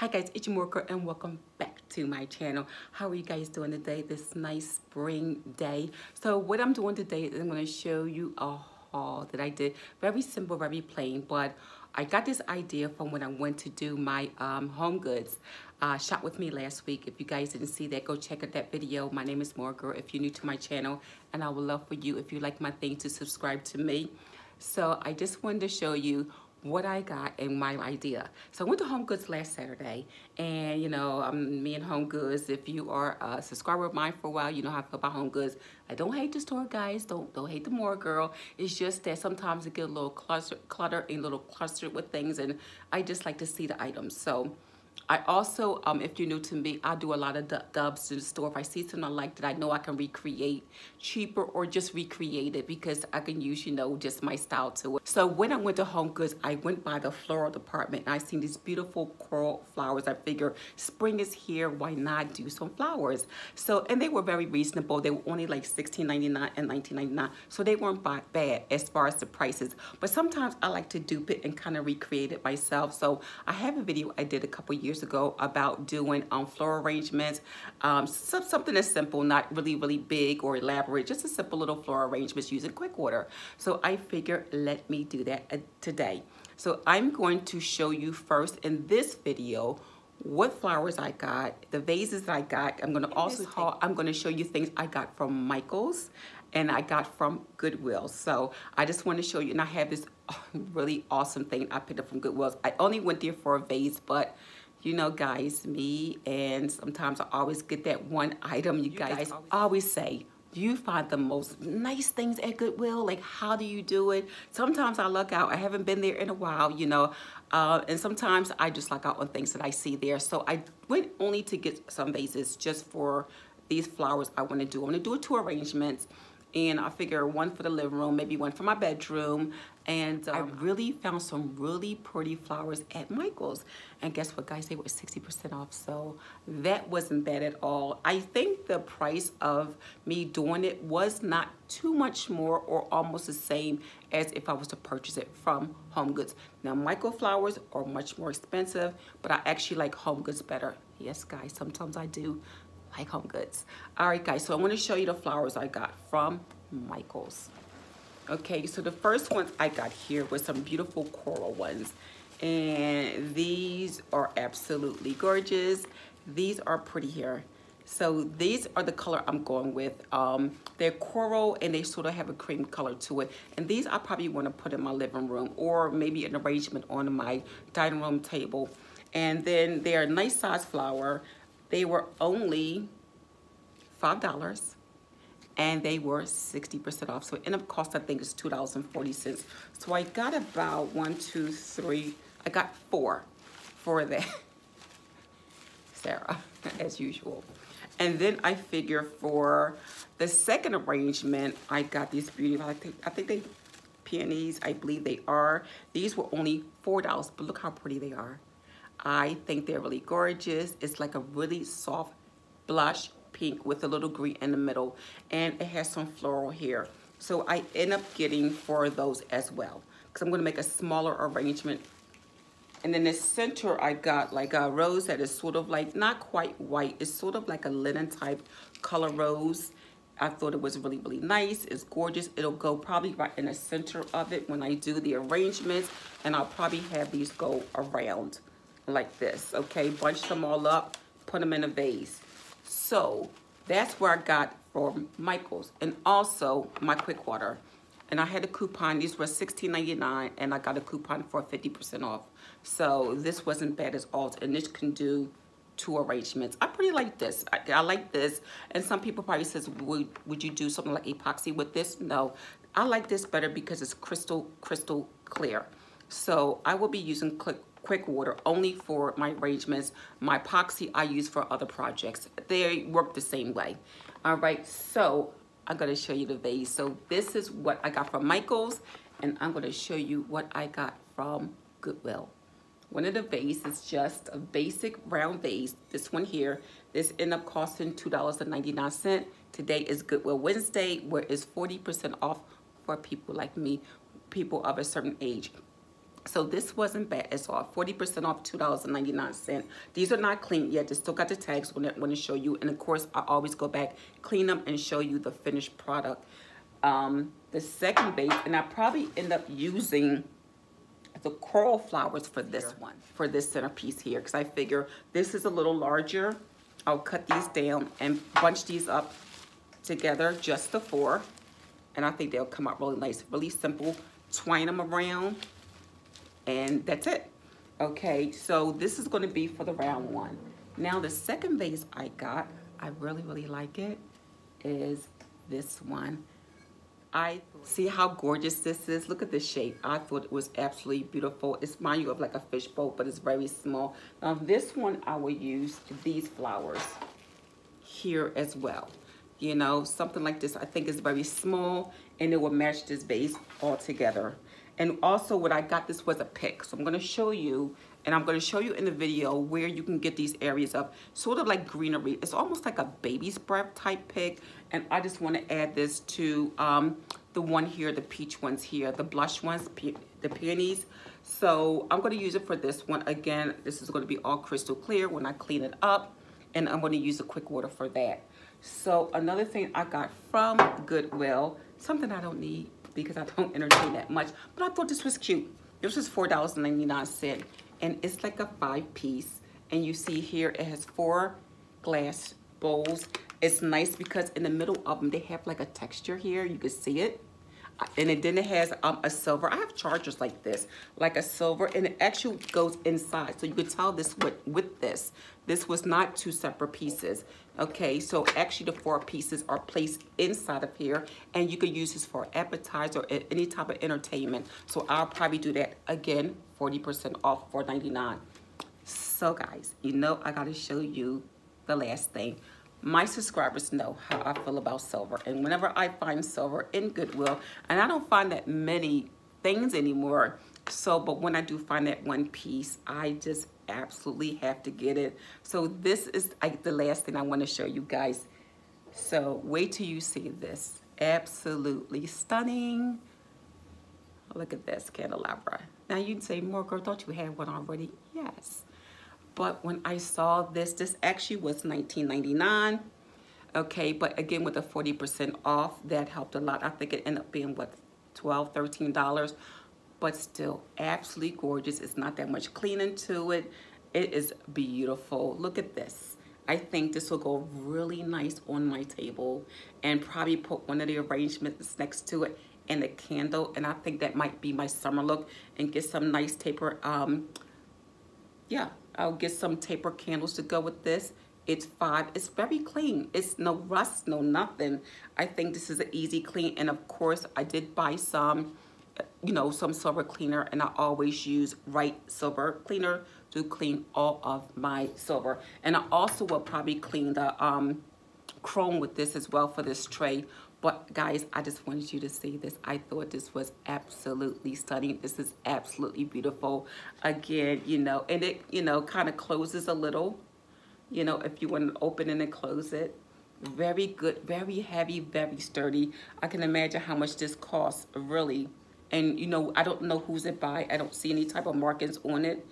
Hi guys, it's Mooregirl and welcome back to my channel. How are you guys doing today, this nice spring day? So what I'm doing today is I'm going to show you a haul that I did. Very simple, very plain, but I got this idea from when I went to do my home goods. Shop with me last week. If you guys didn't see that, go check out that video. My name is Mooregirl if you're new to my channel, and I would love for you, if you like my thing, to subscribe to me. So I just wanted to show you what I got and my idea. So I went to Home Goods last Saturday, and you know, me and Home Goods, if you are a subscriber of mine for a while, you know how I feel about Home Goods. I don't hate the store, guys. Don't hate the Mooregirl. It's just that sometimes it get a little cluttered and a little clustered with things, and I just like to see the items. So I also, if you're new to me, I do a lot of dubs to the store. If I see something I like that I know I can recreate cheaper, or just recreate it because I can use, you know, just my style to it. So when I went to Home Goods, I went by the floral department and I seen these beautiful coral flowers. I figure spring is here, why not do some flowers? So, and they were very reasonable. They were only like $16.99 and $19.99. So they weren't bad as far as the prices. But sometimes I like to dupe it and kind of recreate it myself. So I have a video I did a couple years ago about doing floral arrangements, something that's simple, not really big or elaborate, just a simple little floral arrangements using quick order. So I figure let me do that today. So I'm going to show you first in this video what flowers I got, the vases that I got. I'm going to also I'm going to show you things I got from Michael's and I got from Goodwill. So I just want to show you, and I have this really awesome thing I picked up from Goodwill. I only went there for a vase, but you know, guys, me, and sometimes I always get that one item. You guys always say, do you find the most nice things at Goodwill? Like, how do you do it? Sometimes I luck out. I haven't been there in a while, you know, and sometimes I just luck out on things that I see there. So I went only to get some vases just for these flowers I want to do. I want to do 2 arrangements. And I figure one for the living room, maybe one for my bedroom. And I really found some really pretty flowers at Michael's. And guess what, guys? They were 60% off. So that wasn't bad at all. I think the price of me doing it was not too much more, or almost the same as if I was to purchase it from Home Goods. Now, Michael flowers are much more expensive, but I actually like Home Goods better. Yes, guys, sometimes I do like Home Goods. All right, guys, so I want to show you the flowers I got from Michael's. Okay, so the first ones I got here were some beautiful coral ones, and these are absolutely gorgeous. These are pretty here. So these are the color I'm going with. They're coral and they sort of have a cream color to it. And these I probably want to put in my living room, or maybe an arrangement on my dining room table. And then they're a nice size flower. They were only $5 and they were 60% off. So it ended up cost, I think, is $2.40. So I got about 1, 2, 3, I got 4 for that. Sarah, as usual. And then I figure for the second arrangement, I got these beautiful, I think they peonies, I believe they are. These were only $4, but look how pretty they are. I think they're really gorgeous. It's like a really soft blush pink with a little green in the middle, and it has some floral here. So I end up getting 4 of those as well, because I'm going to make a smaller arrangement. And in the center, I got like a rose that is sort of like, not quite white. It's sort of like a linen type color rose. I thought it was really nice. It's gorgeous. It'll go probably right in the center of it when I do the arrangements, and I'll probably have these go around like this. Okay, bunch them all up, put them in a vase. So that's where I got from Michael's, and also my quick order. And I had a coupon. These were $16.99, and I got a coupon for 50% off. So this wasn't bad at all, and this can do 2 arrangements. I pretty like this. I like this. And some people probably says, would you do something like epoxy with this? No, I like this better because it's crystal clear. So I will be using quick water only for my arrangements. My epoxy I use for other projects. They work the same way. All right, so I'm going to show you the vase. So this is what I got from Michael's, and I'm going to show you what I got from Goodwill. One of the vases is just a basic round vase. This one here, this ended up costing $2.99. Today is Goodwill Wednesday, where it's 40% off for people like me, people of a certain age. So this wasn't bad at all. 40% off, $2.99. These are not clean yet. They still got the tags when I want to show you. And of course, I always go back, clean them, and show you the finished product. The second base, and I probably end up using the coral flowers for this one, for this centerpiece here, because I figure this is a little larger. I'll cut these down and bunch these up together, just the four. And I think they'll come out really nice, really simple. Twine them around. And that's it. Okay, so this is going to be for the round one. Now the second vase I got, I really, really like it, is this one. I see how gorgeous this is. Look at the shape. I thought it was absolutely beautiful. It's reminds you of like a fishbowl, but it's very small. Now this one, I will use these flowers here as well. You know, something like this I think is very small, and it will match this vase all together. And also what I got, this was a pick. So I'm going to show you, and I'm going to show you in the video where you can get these areas of sort of like greenery. It's almost like a baby's breath type pick. And I just want to add this to the one here, the peach ones here, the blush ones, the peonies. So I'm going to use it for this one. Again, this is going to be all crystal clear when I clean it up. And I'm going to use a quick water for that. So another thing I got from Goodwill, something I don't need, because I don't entertain that much, but I thought this was cute. This was $4.99, and it's like a 5-piece. And you see here it has 4 glass bowls. It's nice because in the middle of them they have like a texture here. You can see it. And then it has a silver. I have chargers like this, like a silver, and it actually goes inside. So you could tell this with this. This was not 2 separate pieces. Okay, so actually the 4 pieces are placed inside of here, and you could use this for appetizer or any type of entertainment. So I'll probably do that again, 40% off, $4.99. So guys, you know I gotta show you the last thing. My subscribers know how I feel about silver, and whenever I find silver in Goodwill, and I don't find that many things anymore, so but when I do find that one piece, I just absolutely have to get it. So this is like the last thing I want to show you guys. So wait till you see this. Absolutely stunning. Look at this candelabra. Now you'd say, Mooregirl, don't you have one already? Yes. But when I saw this, this actually was $19.99. Okay, but again, with the 40% off, that helped a lot. I think it ended up being, what, $12, $13? But still, absolutely gorgeous. It's not that much cleaning to it. It is beautiful. Look at this. I think this will go really nice on my table, and probably put one of the arrangements next to it and a candle. And I think that might be my summer look, and get some nice taper, yeah, I'll get some taper candles to go with this. It's 5. It's very clean. It's no rust, no nothing. I think this is an easy clean. And of course, I did buy some, you know, some silver cleaner, and I always use Wright silver cleaner to clean all of my silver. And I also will probably clean the chrome with this as well for this tray. But guys, I just wanted you to see this. I thought this was absolutely stunning. This is absolutely beautiful. Again, you know, and it, you know, kind of closes a little, you know, if you want to open it and close it. Very good, very heavy, very sturdy. I can imagine how much this costs, really. And, you know, I don't know who's it by. I don't see any type of markings on it.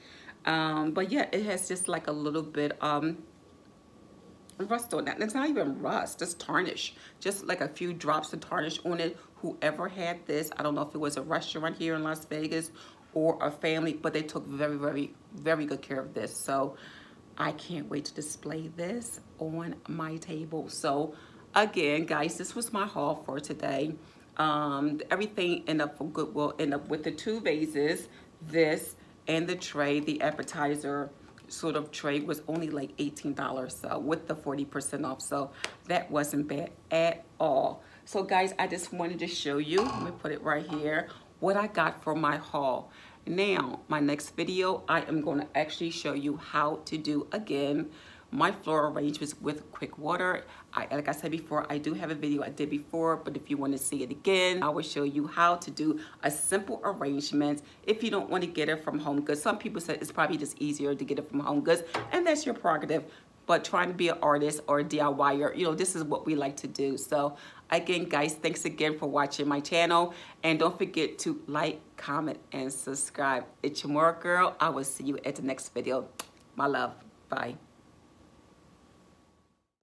But yeah, it has just like a little bit, rust on that. And it's not even rust, it's tarnish. Just like a few drops of tarnish on it. Whoever had this, I don't know if it was a restaurant here in Las Vegas or a family, but they took very, very, very good care of this. So I can't wait to display this on my table. So again, guys, this was my haul for today. Everything ended up from Goodwill, ended up with the 2 vases, this and the tray, the appetizer sort of tray was only like $18, so with the 40% off, so that wasn't bad at all. So guys, I just wanted to show you, let me put it right here, what I got for my haul. Now my next video, I am going to actually show you how to do again my floral arrangements with quick water. Like I said before, I do have a video I did before, but if you want to see it again, I will show you how to do a simple arrangement if you don't want to get it from Home Goods. Some people say it's probably just easier to get it from Home Goods, and that's your prerogative. but trying to be an artist or a DIYer, you know, this is what we like to do. So again, guys, thanks again for watching my channel. And don't forget to like, comment, and subscribe. It's your Mooregirl. I will see you at the next video. My love. Bye.